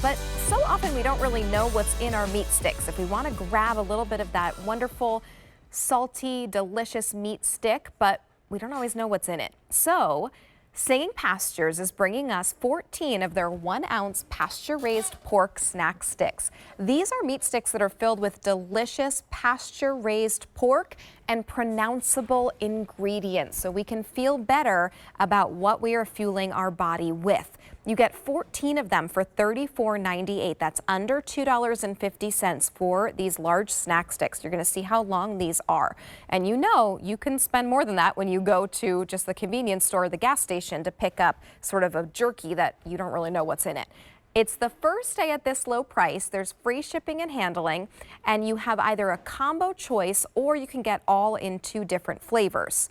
but so often we don't really know what's in our meat sticks. If we want to grab a little bit of that wonderful, salty, delicious meat stick, but we don't always know what's in it. So Singing Pastures is bringing us 14 of their 1-ounce pasture-raised pork snack sticks. These are meat sticks that are filled with delicious pasture-raised pork and pronounceable ingredients, so we can feel better about what we are fueling our body with. You get 14 of them for $34.98. That's under $2.50 for these large snack sticks. You're going to see how long these are. And you know you can spend more than that when you go to just the convenience store or the gas station to pick up sort of a jerky that you don't really know what's in it. It's the first day at this low price. There's free shipping and handling, and you have either a combo choice or you can get all in 2 different flavors.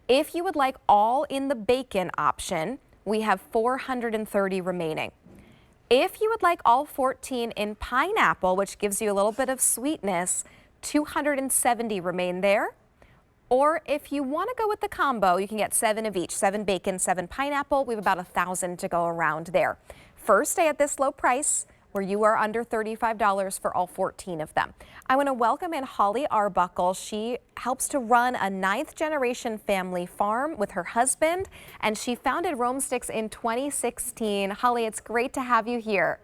If you would like all in the bacon option, we have 430 remaining. If you would like all 14 in pineapple, which gives you a little bit of sweetness, 270 remain there. Or if you want to go with the combo, you can get 7 of each, 7 bacon, 7 pineapple. We have about 1,000 to go around there. First day at this low price, where you are under $35 for all 14 of them. I want to welcome in Holly Arbuckle. She helps to run a 9th-generation family farm with her husband, and she founded Rome Sticks in 2016. Holly, it's great to have you here.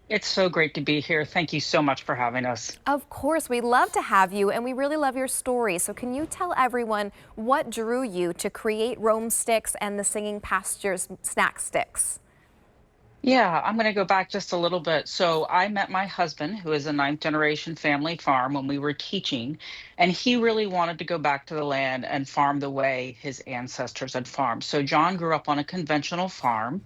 It's so great to be here. Thank you so much for having us. Of course, we love to have you, and we really love your story. So can you tell everyone what drew you to create Rome Sticks and the Singing Pastures snack sticks? Yeah, I'm going to go back just a little bit. So I met my husband, who is a 9th-generation family farm, when we were teaching, and he really wanted to go back to the land and farm the way his ancestors had farmed. So John grew up on a conventional farm.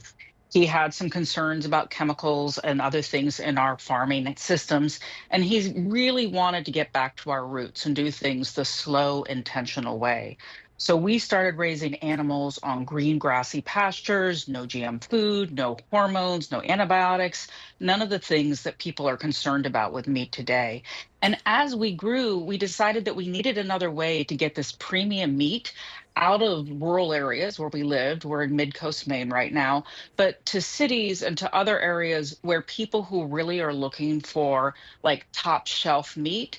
He had some concerns about chemicals and other things in our farming systems, and he really wanted to get back to our roots and do things the slow, intentional way. So we started raising animals on green grassy pastures, no GM food, no hormones, no antibiotics, none of the things that people are concerned about with meat today. And as we grew, we decided that we needed another way to get this premium meat out of rural areas where we lived. We're in mid-coast Maine right now, but to cities and to other areas where people who really are looking for like top shelf meat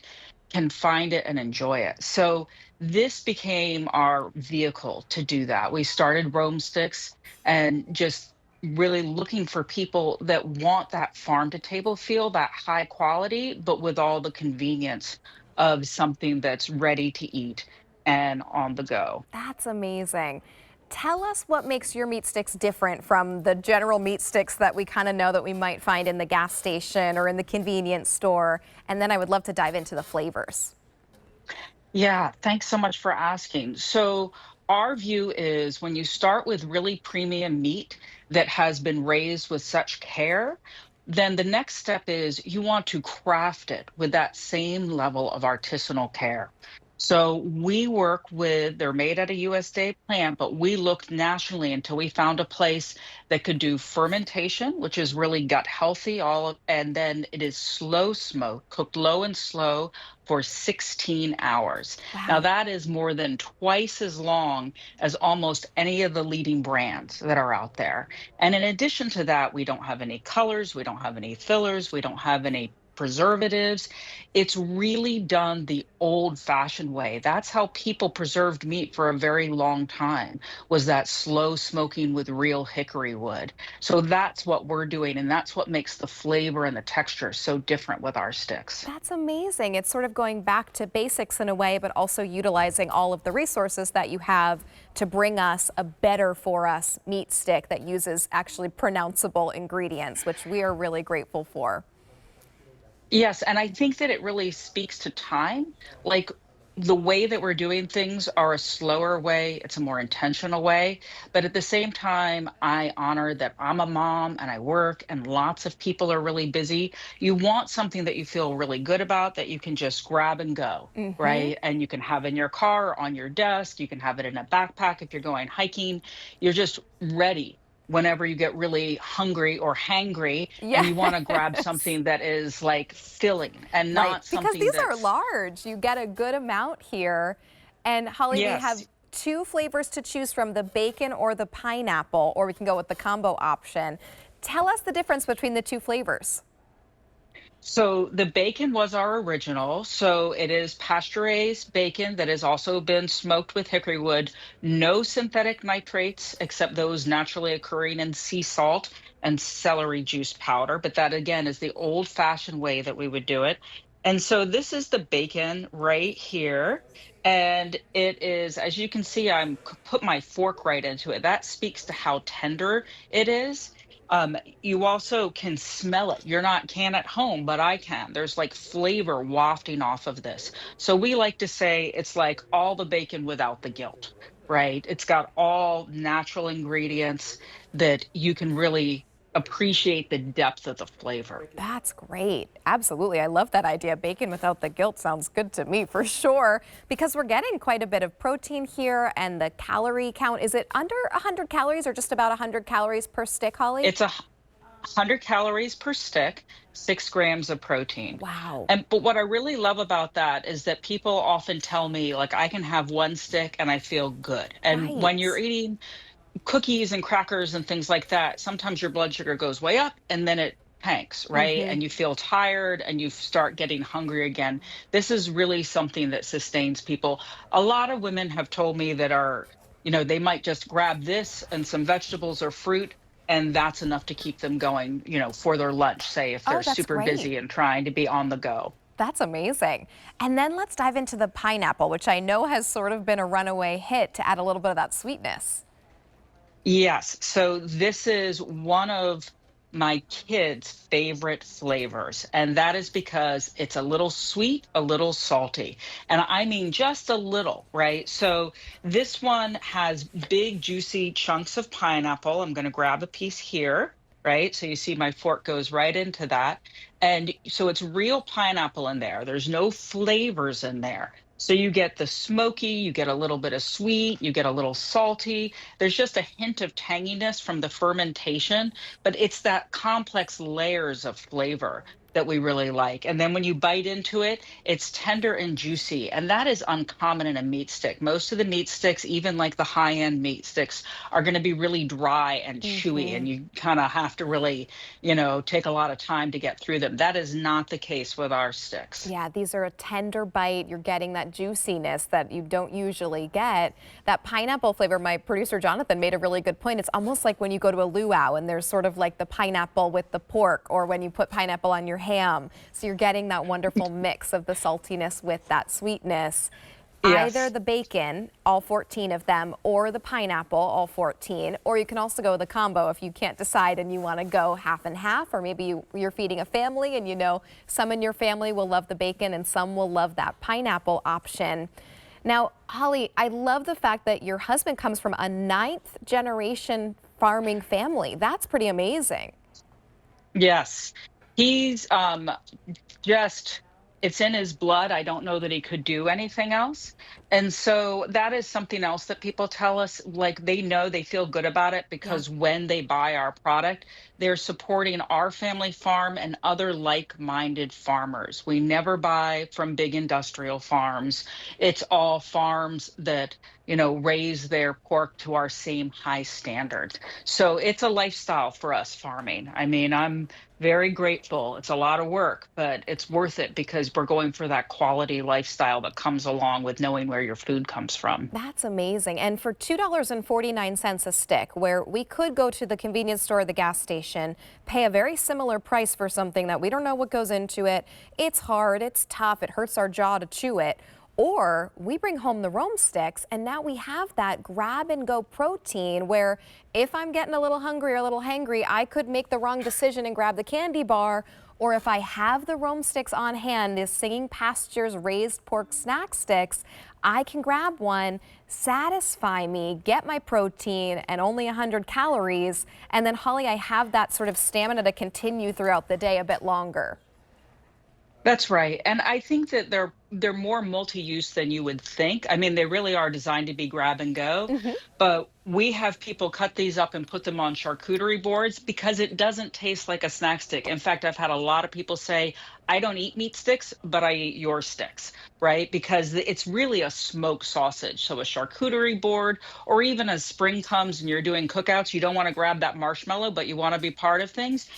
can find it and enjoy it. So this became our vehicle to do that. We started Rome Sticks and just really looking for people that want that farm to table feel, that high quality, but with all the convenience of something that's ready to eat and on the go. That's amazing. Tell us what makes your meat sticks different from the general meat sticks that we kind of know that we might find in the gas station or in the convenience store. And then I would love to dive into the flavors. Yeah, thanks so much for asking. So, our view is when you start with really premium meat that has been raised with such care, then the next step is you want to craft it with that same level of artisanal care. So we work with, they're made at a USDA plant, but we looked nationally until we found a place that could do fermentation, which is really gut healthy, and then it is slow smoke, cooked low and slow for 16 hours. Now Wow. that is more than twice as long as almost any of the leading brands that are out there. And in addition to that, we don't have any colors, we don't have any fillers, we don't have any preservatives. It's really done the old-fashioned way. That's how people preserved meat for a very long time, was that slow smoking with real hickory wood. So that's what we're doing, and that's what makes the flavor and the texture so different with our sticks. That's amazing. It's sort of going back to basics in a way, but also utilizing all of the resources that you have to bring us a better for us meat stick that uses actually pronounceable ingredients, which we are really grateful for. Yes, and I think that it really speaks to time. Like the way that we're doing things are a slower way, it's a more intentional way. But at the same time, I honor that I'm a mom and I work and lots of people are really busy. You want something that you feel really good about that you can just grab and go, Hmm. right? And you can have in your car, on your desk, you can have it in a backpack if you're going hiking. You're just ready whenever you get really hungry or hangry and you want to grab Yes. something that is like filling and Right, not because something these are that's, large. You get a good amount here. And Holly, we yes. have 2 flavors to choose from, the bacon or the pineapple, or we can go with the combo option. Tell us the difference between the two flavors. So the bacon was our original. So it is pasture-raised bacon that has also been smoked with hickory wood. No synthetic nitrates except those naturally occurring in sea salt and celery juice powder. But that again is the old-fashioned way that we would do it. And so this is the bacon right here. And it is, as you can see, put my fork right into it. That speaks to how tender it is. You also can smell it. You're not can at home, but I can. There's like flavor wafting off of this. So we like to say it's like all the bacon without the guilt, right? It's got all natural ingredients that you can really appreciate the depth of the flavor. That's great. Absolutely. I love that idea. Bacon without the guilt sounds good to me for sure, because we're getting quite a bit of protein here, and the calorie count, is it under 100 calories or just about 100 calories per stick, Holly? It's 100 calories per stick, 6 grams of protein. Wow. But what I really love about that is that people often tell me, like, I can have one stick and I feel good. And when Right. you're eating cookies and crackers and things like that, sometimes your blood sugar goes way up and then it tanks, right? Hmm. And you feel tired and you start getting hungry again. This is really something that sustains people. A lot of women have told me that they might just grab this and some vegetables or fruit. And that's enough to keep them going, for their lunch, say, if they're Oh, that's super great. busy and trying to be on the go. That's amazing. And then let's dive into the pineapple, which I know has sort of been a runaway hit to add a little bit of that sweetness. Yes. So this is one of my kids' favorite flavors. And that is because it's a little sweet, a little salty. And I mean just a little, right? So this one has big, juicy chunks of pineapple. I'm going to grab a piece here, right? So you see my fork goes right into that. And so it's real pineapple in there. There's no flavors in there. So you get the smoky, you get a little bit of sweet, you get a little salty. There's just a hint of tanginess from the fermentation, but it's that complex layers of flavor that we really like. And then when you bite into it, it's tender and juicy. And that is uncommon in a meat stick. Most of the meat sticks, even like the high-end meat sticks, are going to be really dry and chewy. Hmm. And you kind of have to really, take a lot of time to get through them. That is not the case with our sticks. Yeah, these are a tender bite. You're getting that juiciness that you don't usually get. That pineapple flavor, my producer Jonathan made a really good point. It's almost like when you go to a luau and there's sort of like the pineapple with the pork, or when you put pineapple on your ham. So you're getting that wonderful mix of the saltiness with that sweetness. Either Yes. the bacon, all 14 of them, or the pineapple, all 14. Or you can also go with a combo if you can't decide and you want to go half and half, or maybe you're feeding a family and some in your family will love the bacon and some will love that pineapple option. Now, Holly, I love the fact that your husband comes from a 9th generation farming family. That's pretty amazing. Yes. He's just it's in his blood. I don't know that he could do anything else. And so that is something else that people tell us, like they know they feel good about it Yeah. because when they buy our product, they're supporting our family farm and other like-minded farmers. We never buy from big industrial farms. It's all farms that, raise their pork to our same high standards. So it's a lifestyle for us farming. I mean, I'm very grateful. It's a lot of work, but it's worth it because we're going for that quality lifestyle that comes along with knowing where your food comes from. That's amazing. And for $2.49 a stick, where we could go to the convenience store or the gas station, pay a very similar price for something that we don't know what goes into it, it's hard, it's tough, it hurts our jaw to chew it. Or we bring home the Rome sticks, and now we have that grab and go protein where if I'm getting a little hungry or a little hangry, I could make the wrong decision and grab the candy bar. Or if I have the Rome sticks on hand, the Singing Pastures raised pork snack sticks, I can grab one, satisfy me, get my protein and only 100 calories. And then, Holly, I have that sort of stamina to continue throughout the day a bit longer. That's right. And I think that they're they're more multi-use than you would think. I mean, they really are designed to be grab and go, Hmm. but we have people cut these up and put them on charcuterie boards because it doesn't taste like a snack stick. In fact, I've had a lot of people say, I don't eat meat sticks, but I eat your sticks, right? Because it's really a smoked sausage. So a charcuterie board, or even as spring comes and you're doing cookouts, you don't want to grab that marshmallow, but you want to be part of things.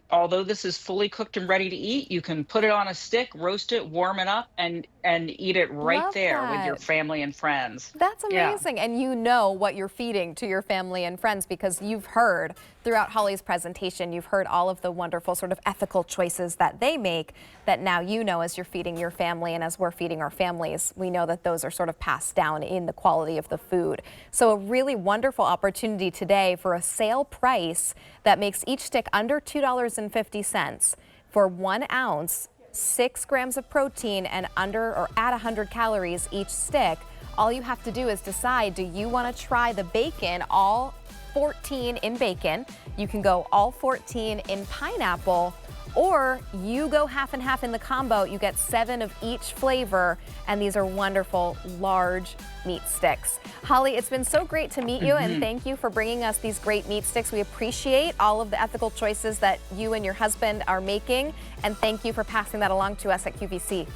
Although this is fully cooked and ready to eat, you can put it on a stick, roast it, warm it up, and eat it right Love there with your that. family and friends. That's Yeah. amazing. And you know what you're feeding to your family and friends because you've heard throughout Holly's presentation, you've heard all of the wonderful sort of ethical choices that they make that now you know as you're feeding your family and as we're feeding our families, we know that those are sort of passed down in the quality of the food. So a really wonderful opportunity today for a sale price that makes each stick under $2.50 for 1 ounce. 6 grams of protein and under or at 100 calories each stick. All you have to do is decide, do you want to try the bacon, all 14 in bacon? You can go all 14 in pineapple, or you go half and half in the combo. You get 7 of each flavor, and these are wonderful large meat sticks. Holly, it's been so great to meet you, and thank you for bringing us these great meat sticks. We appreciate all of the ethical choices that you and your husband are making, and thank you for passing that along to us at QVC.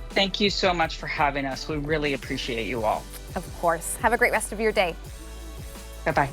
Thank you so much for having us. We really appreciate you all. Of course. Have a great rest of your day. Bye-bye.